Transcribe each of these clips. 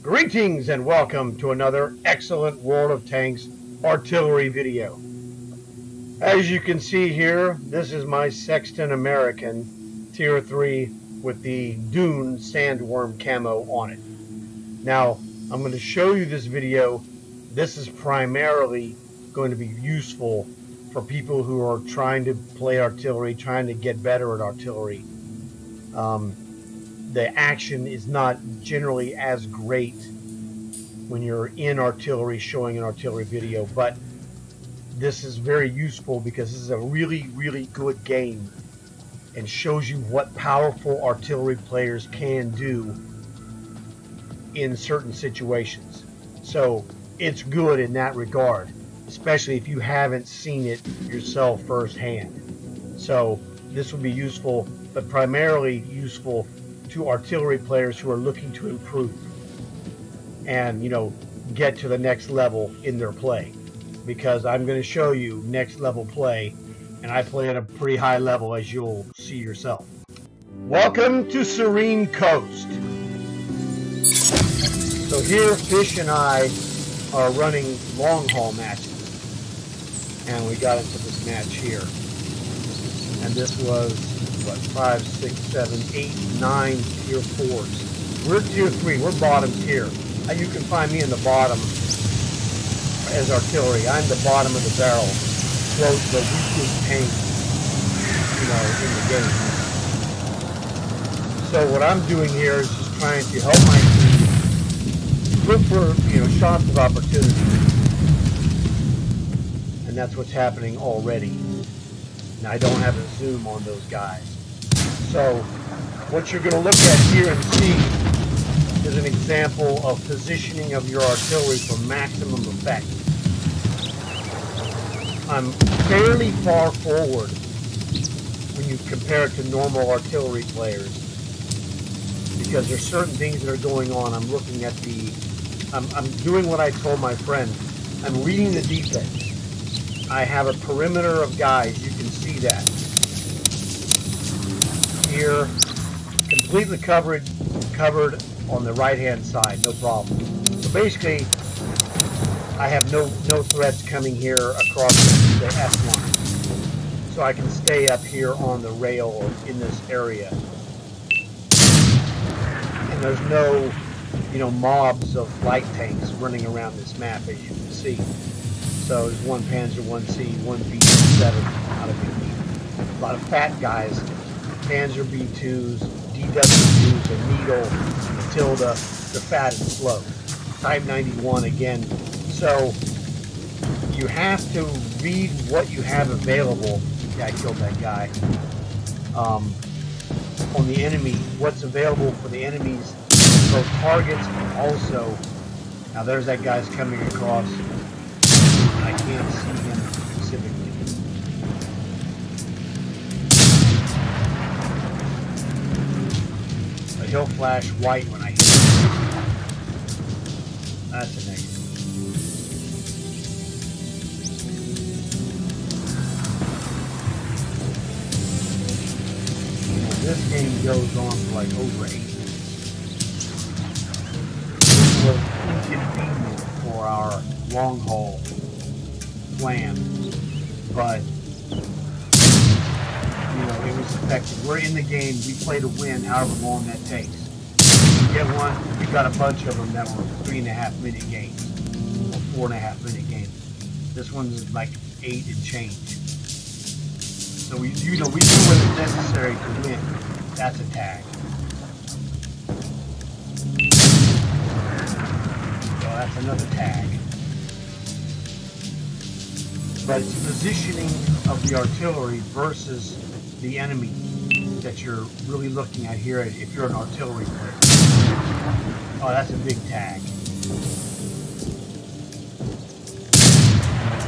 Greetings and welcome to another excellent World of Tanks artillery video. As you can see here, this is my Sexton American Tier 3 with the Dune Sandworm camo on it. Now, I'm going to show you this video. This is primarily going to be useful for people who are trying to play artillery, trying to get better at artillery. The action is not generally as great when you're in artillery showing an artillery video, but this is very useful because this is a really good game and shows you what powerful artillery players can do in certain situations. So it's good in that regard, especially if you haven't seen it yourself firsthand. So this will be useful, but primarily useful to artillery players who are looking to improve and, get to the next level in their play, because I'm going to show you next level play, and I play at a pretty high level, as you'll see yourself. Welcome to Serene Coast. So here Fish and I are running long haul matches, and we got into this match here, and this was what, 5, 6, 7, 8, 9 tier 4s. We're tier 3, we're bottom tier. You can find me in the bottom as artillery. I'm the bottom of the barrel, quote, the weakest tank, in the game. So what I'm doing here is just trying to help my team look for, shots of opportunity. And that's what's happening already. Now, I don't have a zoom on those guys. So what you're going to look at here and see is an example of positioning of your artillery for maximum effect. I'm fairly far forward when you compare it to normal artillery players, because there's certain things that are going on. I'm looking at I'm doing what I told my friend. I'm reading the defense. I have a perimeter of guys. You can see that here, completely covered on the right hand side, no problem. So basically I have no threats coming here across the S line, so I can stay up here on the rail or in this area, and there's no mobs of light tanks running around this map, as you can see. So there's one Panzer, one C, one B7, not a big deal. A lot of fat guys, Panzer B2s, DW2s, a Needle, Matilda, the fat and slow. Type 91 again. So you have to read what you have available. Yeah, I killed that guy. On the enemy, what's available for the enemies, both targets and also. Now there's that guy's coming across. I can't see him specifically. But he'll flash white when I hit him. That's a negative. This game goes on for like over 8 minutes. This was inconvenient for our long haul plan, but it was effective. We're in the game. We play to win, however long that takes. We get one. We got a bunch of them that were 3.5 minute games or 4.5 minute games. This one's like 8 and change. So we do what is necessary to win. That's a tag. So that's another tag. But it's positioning of the artillery versus the enemy that you're really looking at here if you're an artillery player. Oh, that's a big tag.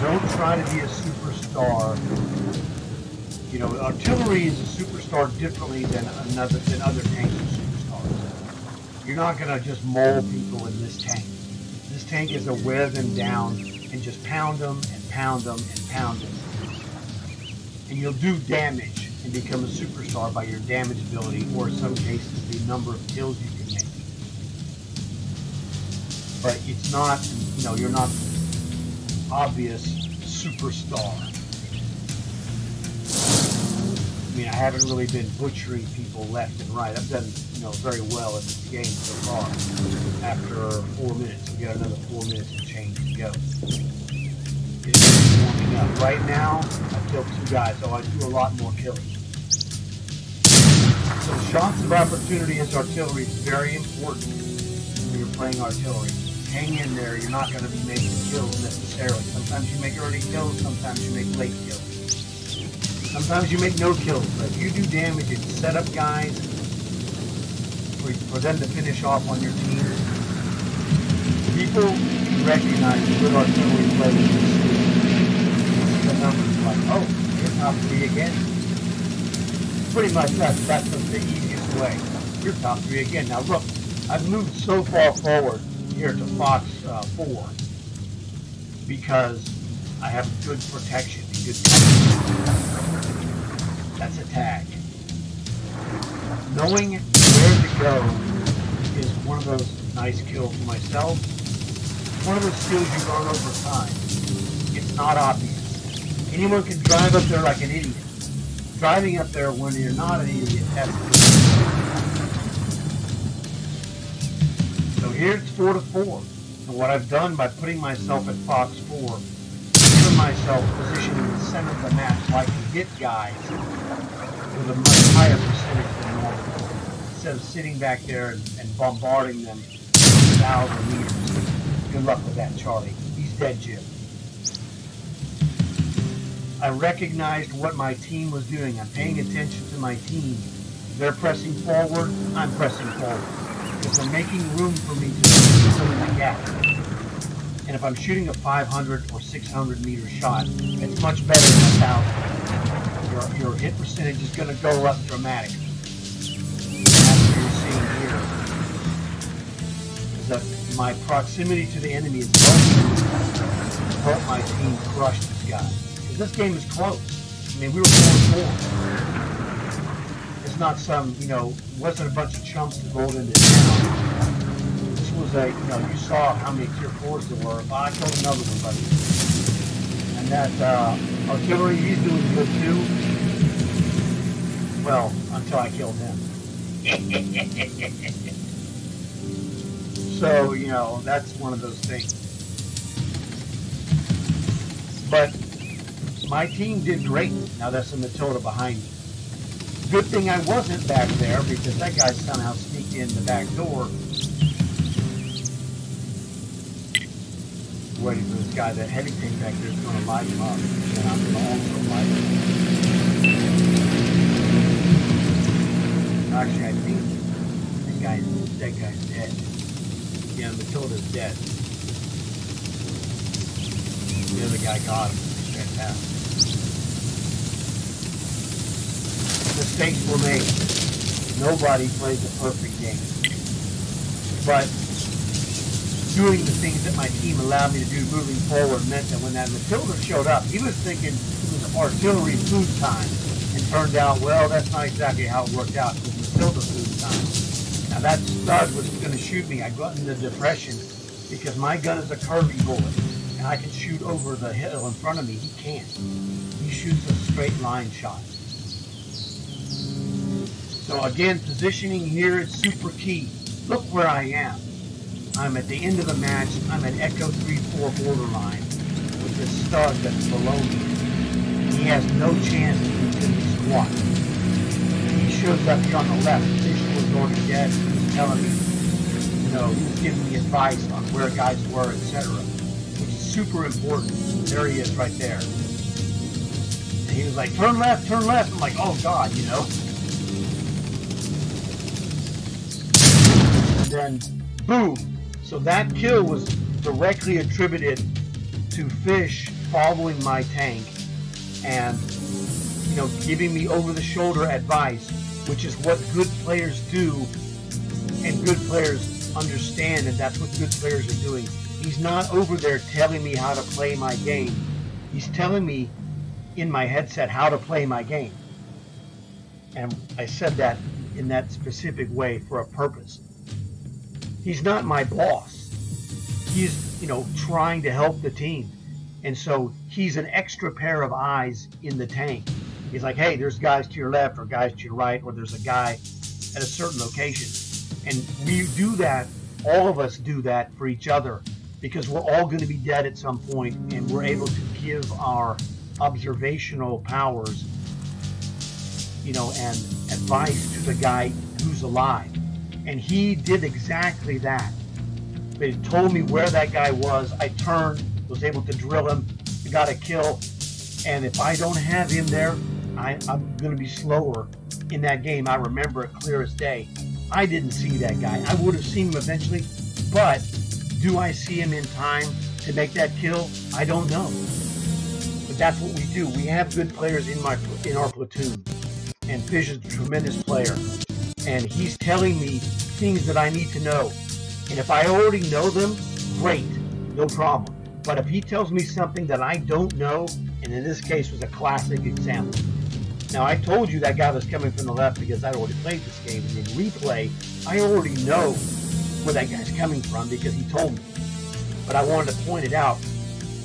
Don't try to be a superstar. Artillery is a superstar differently than other tanks are superstars. You're not going to just maul people in this tank. This tank is to wear them down and just pound them and pound them and pound them. And you'll do damage and become a superstar by your damage ability, or in some cases the number of kills you can make. but it's not, you're not obvious superstar. I mean, I haven't really been butchering people left and right. I've done, very well at this game so far. After 4 minutes, we got another 4 minutes and change to go. It's warming up. Right now, I killed 2 guys, so I do a lot more killing. So shots of opportunity as artillery is very important when you're playing artillery. Hang in there. You're not going to be making kills necessarily. Sometimes you make early kills, sometimes you make late kills. Sometimes you make no kills, but if you do damage and set up guys for them to finish off on your team, people recognize good artillery players. The numbers like, oh, you're top 3 again. Pretty much that's the easiest way. You're top 3 again. Now look, I've moved so far forward here to Fox 4 because I have good protection and good coverage. That's a tag. Knowing where to go is one of those nice kills for myself. One of those skills you learn over time. It's not obvious. Anyone can drive up there like an idiot. Driving up there when you're not an idiot, that's good. So here it's 4-4. And what I've done by putting myself at Fox 4, giving myself position in the center of the map so I can hit guys with a much higher percentage than normal, instead of sitting back there and bombarding them 1,000 meters. Good luck with that, Charlie. He's dead, Jim. I recognized what my team was doing. I'm paying attention to my team. They're pressing forward, I'm pressing forward. Because they're making room for me to fill in the gap. And if I'm shooting a 500 or 600 meter shot, it's much better than 1,000. Your hit percentage is going to go up dramatically. That's what you're seeing here. Is that my proximity to the enemy is helping my team crush this guy. Because this game is close. I mean, we were 4-4. It's not some, wasn't a bunch of chumps that rolled into town. This was a, you saw how many tier 4s there were. I killed another one, buddy. And that artillery, he's doing good too. Well, until I killed him. So, that's one of those things. But my team did great. Now that's a Matilda behind me. Good thing I wasn't back there because that guy somehow sneaked in the back door. Waiting for this guy. That heavy tank back there is going to light him up. And I'm going to also light him up. Actually, I think that guy's dead. Yeah, Matilda's dead. The other guy got him. Fantastic. Mistakes were made. Nobody plays a perfect game. But doing the things that my team allowed me to do moving forward meant that when that Matilda showed up, he was thinking it was artillery food time. And turned out, well, that's not exactly how it worked out. It was Matilda food time. Now that stud was going to shoot me. I got in the depression because my gun is a curvy bullet. And I can shoot over the hill in front of me. He can't. He shoots a straight line shot. So again, positioning here is super key. Look where I am. I'm at the end of the match. I'm at Echo 3-4 borderline with this stud that's below me. He has no chance to do squat. He shows up here on the left. Fish was already dead. He was telling me, he was giving me advice on where guys were, etc. Which is super important. There he is right there. And he was like, turn left, turn left. I'm like, oh God, And then, boom. So that kill was directly attributed to Fish following my tank and, giving me over-the-shoulder advice, which is what good players do and good players understand, and that's what good players are doing. He's not over there telling me how to play my game. He's telling me in my headset how to play my game. And I said that in that specific way for a purpose. He's not my boss. he's, you know, trying to help the team. And so he's an extra pair of eyes in the tank. He's like, hey, there's guys to your left or guys to your right, or there's a guy at a certain location. And we do that, all of us do that for each other, because we're all going to be dead at some point, and we're able to give our observational powers, you know, and advice to the guy who's alive. And he did exactly that. But it told me where that guy was. I turned, was able to drill him, got a kill. And if I don't have him there, I'm going to be slower in that game. I remember it clear as day. I didn't see that guy. I would have seen him eventually, but do I see him in time to make that kill? I don't know. But that's what we do. We have good players in our platoon. And Fish is a tremendous player. And he's telling me things that I need to know. And if I already know them, great, no problem. But if he tells me something that I don't know, and in this case was a classic example. Now, I told you that guy was coming from the left because I'd already played this game. And in replay, I already know where that guy's coming from because he told me. But I wanted to point it out.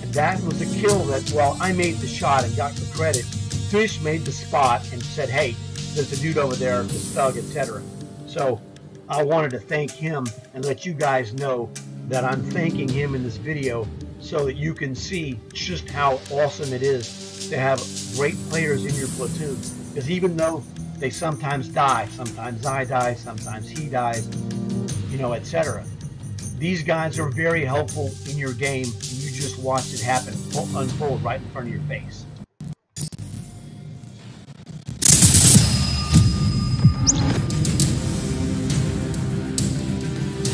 And that was a kill that, well, I made the shot and got the credit. Fish made the spot and said, hey, there's a dude over there, the thug, etc. So I wanted to thank him and let you guys know that I'm thanking him in this video so that you can see just how awesome it is to have great players in your platoon. Because even though they sometimes die, sometimes I die, sometimes he dies, you know, etc. These guys are very helpful in your game. You just watch it happen, unfold right in front of your face.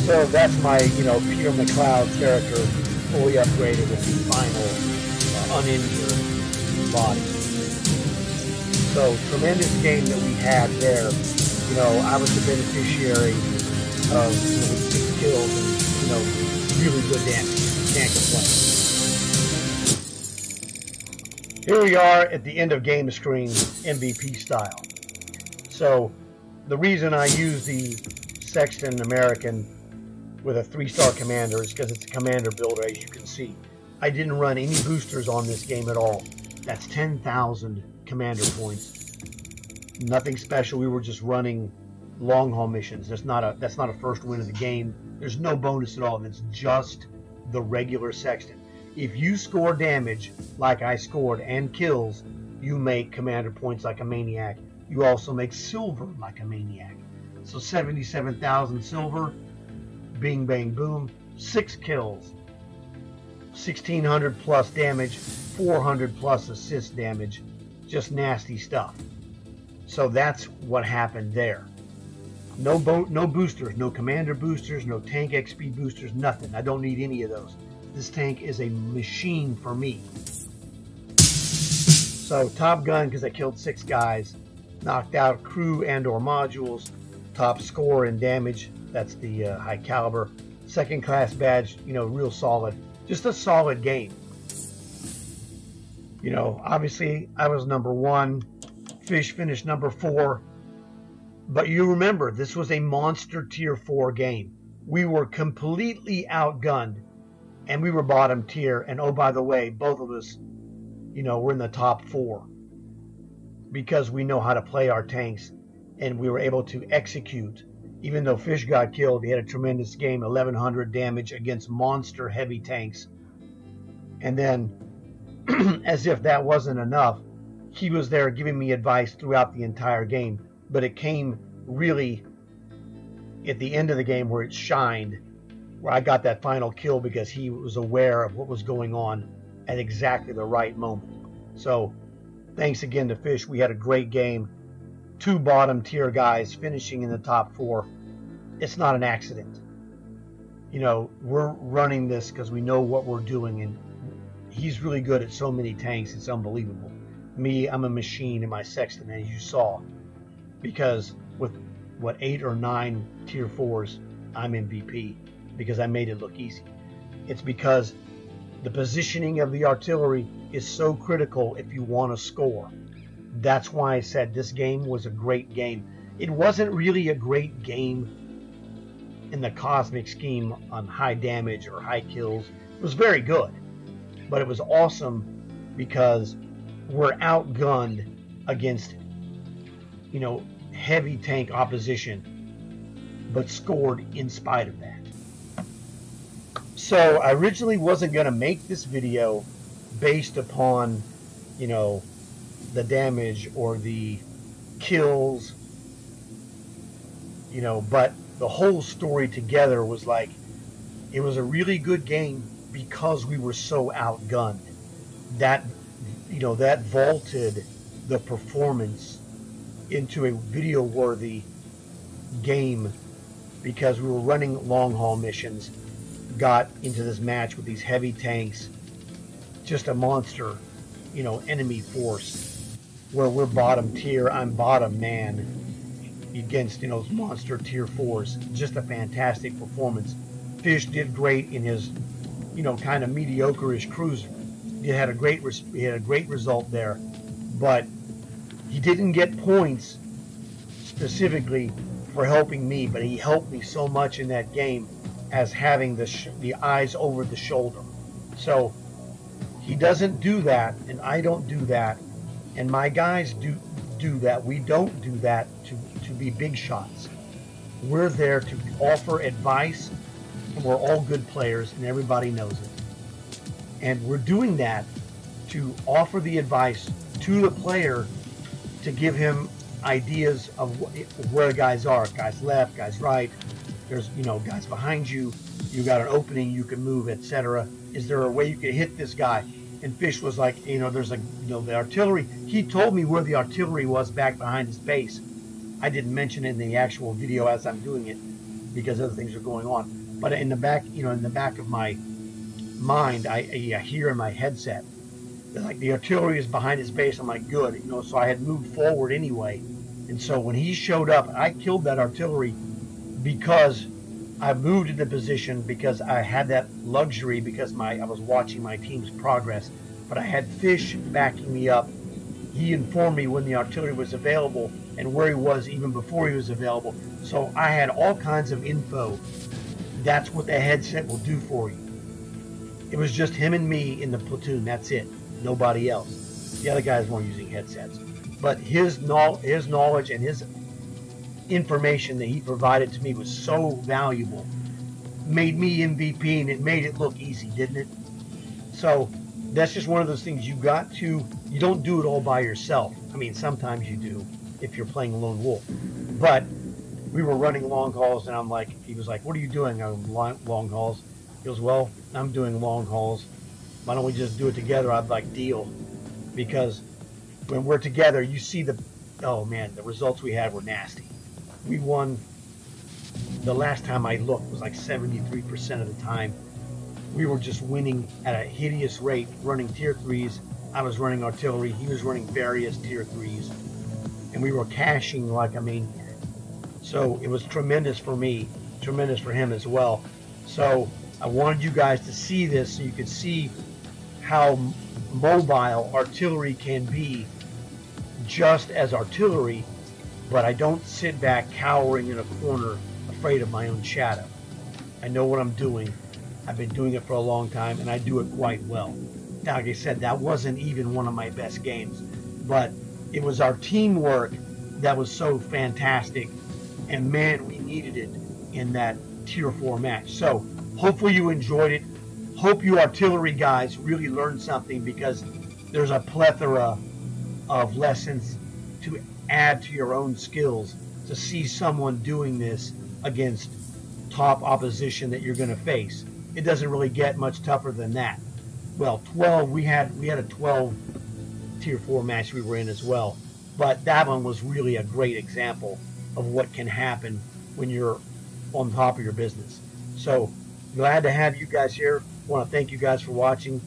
So that's my, you know, Peter McLeod character, fully upgraded with the final uninjured body. So tremendous game that we had there. You know, I was the beneficiary of, you know, 6 kills and, you know, really good damage. Can't complain. Here we are at the end of game screen, MVP style. So the reason I use the Sexton American with a 3-star commander is because it's a commander builder, as you can see. I didn't run any boosters on this game at all. That's 10,000 commander points. Nothing special. We were just running long haul missions. That's not a first win of the game. There's no bonus at all. It's just the regular Sexton. If you score damage like I scored and kills, you make commander points like a maniac. You also make silver like a maniac. So 77,000 silver. Bing, bang, boom, 6 kills, 1,600 plus damage, 400 plus assist damage, just nasty stuff. So that's what happened there. No boosters, no commander boosters, no tank XP boosters, nothing. I don't need any of those. This tank is a machine for me. So Top Gun, because I killed 6 guys, knocked out crew and or modules, top score in damage. That's the high caliber. 2nd class badge, you know, real solid. Just a solid game. You know, obviously I was number 1. Fish finished number 4. But you remember, this was a monster tier 4 game. We were completely outgunned. And we were bottom tier. And oh, by the way, both of us, you know, we're in the top 4. Because we know how to play our tanks. And we were able to execute. Even though Fish got killed, he had a tremendous game, 1,100 damage against monster heavy tanks. And then, as if that wasn't enough, he was there giving me advice throughout the entire game. But it came really at the end of the game where it shined, where I got that final kill because he was aware of what was going on at exactly the right moment. So, thanks again to Fish. We had a great game. 2 bottom tier guys finishing in the top 4. It's not an accident. You know, we're running this because we know what we're doing, and he's really good at so many tanks. It's unbelievable. Me, I'm a machine in my Sexton, as you saw, because with what 8 or 9 tier 4s, I'm MVP because I made it look easy. It's because the positioning of the artillery is so critical if you want to score. That's why I said this game was a great game. It wasn't really a great game in the cosmic scheme on high damage or high kills. It was very good, but it was awesome because we're outgunned against, you know, heavy tank opposition, but scored in spite of that. So I originally wasn't going to make this video based upon, you know, the damage or the kills, you know, but the whole story together was like, it was a really good game because we were so outgunned. That, you know, that vaulted the performance into a video worthy game because we were running long haul missions, got into this match with these heavy tanks, just a monster, you know, enemy force, where we're bottom tier, I'm bottom man against, you know, monster tier 4s. Just a fantastic performance. Fish did great in his, you know, kind of mediocre-ish cruiser. He had a great result there, but he didn't get points specifically for helping me, but he helped me so much in that game as having the eyes over the shoulder. So he doesn't do that, and I don't do that, and my guys do that. We don't do that to be big shots. We're there to offer advice, and we're all good players, and everybody knows it. And we're doing that to offer the advice to the player to give him ideas of where guys are. Guys left, guys right. There's, you know, guys behind you. You got an opening you can move, etc. Is there a way you can hit this guy? And Fish was like, you know, there's like, you know, the artillery. He told me where the artillery was back behind his base. I didn't mention it in the actual video as I'm doing it because other things are going on. But in the back, you know, in the back of my mind, I hear in my headset, like, the artillery is behind his base. I'm like, good, you know, so I had moved forward anyway. And so when he showed up, I killed that artillery because I moved into position, because I had that luxury, because I was watching my team's progress. But I had Fish backing me up. He informed me when the artillery was available and where he was even before he was available. So I had all kinds of info. That's what the headset will do for you. It was just him and me in the platoon. That's it. Nobody else. The other guys weren't using headsets. But his knowledge and his information that he provided to me was so valuable. Made me MVP, and it made it look easy, didn't it? So that's just one of those things you don't do it all by yourself. I mean, sometimes you do if you're playing lone wolf. But we were running long hauls, and I'm like, he was like, what are you doing? I'm long hauls. He goes, well, I'm doing long hauls. Why don't we just do it together? I'd like, deal. Because when we're together, you see oh man, the results we had were nasty. We won, the last time I looked, was like 73% of the time. We were just winning at a hideous rate, running tier 3s. I was running artillery. He was running various tier 3s. And we were cashing like a maniac. So it was tremendous for me, tremendous for him as well. So I wanted you guys to see this so you could see how mobile artillery can be just as artillery, but I don't sit back cowering in a corner afraid of my own shadow. I know what I'm doing. I've been doing it for a long time, and I do it quite well. Now, like I said, that wasn't even one of my best games, but it was our teamwork that was so fantastic, and man, we needed it in that tier 4 match. So hopefully you enjoyed it. Hope you artillery guys really learned something, because there's a plethora of lessons to add to your own skills to see someone doing this against top opposition that you're going to face. It doesn't really get much tougher than that. Well, 12, we had a 12 tier 4 match we were in as well, but that one was really a great example of what can happen when you're on top of your business. So glad to have you guys here. Want to thank you guys for watching.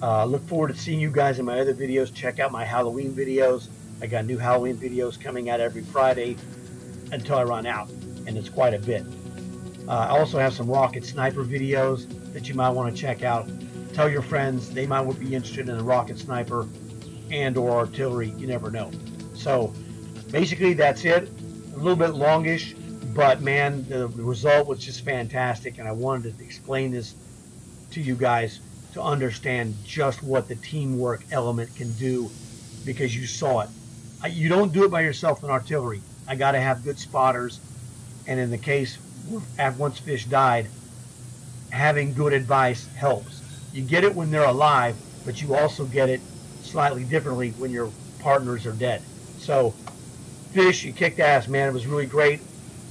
Look forward to seeing you guys in my other videos. Check out my Halloween videos. I got new Halloween videos coming out every Friday until I run out, and it's quite a bit. I also have some rocket sniper videos that you might want to check out. Tell your friends, they might be interested in a rocket sniper and or artillery. You never know. So basically that's it. A little bit longish, But man, the result was just fantastic, and I wanted to explain this to you guys to understand just what the teamwork element can do, because you saw it. You don't do it by yourself in artillery. I got to have good spotters, and in the case once fish died, having good advice helps. You get it when they're alive, but you also get it slightly differently when your partners are dead. So, fish, you kicked ass, man. It was really great.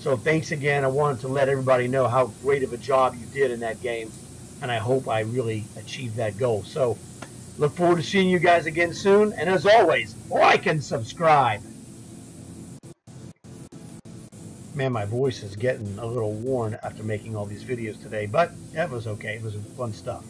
So thanks again. I wanted to let everybody know how great of a job you did in that game, and I hope I really achieved that goal. So look forward to seeing you guys again soon, and as always, like and subscribe. Man, my voice is getting a little worn after making all these videos today, but that was okay. It was fun stuff.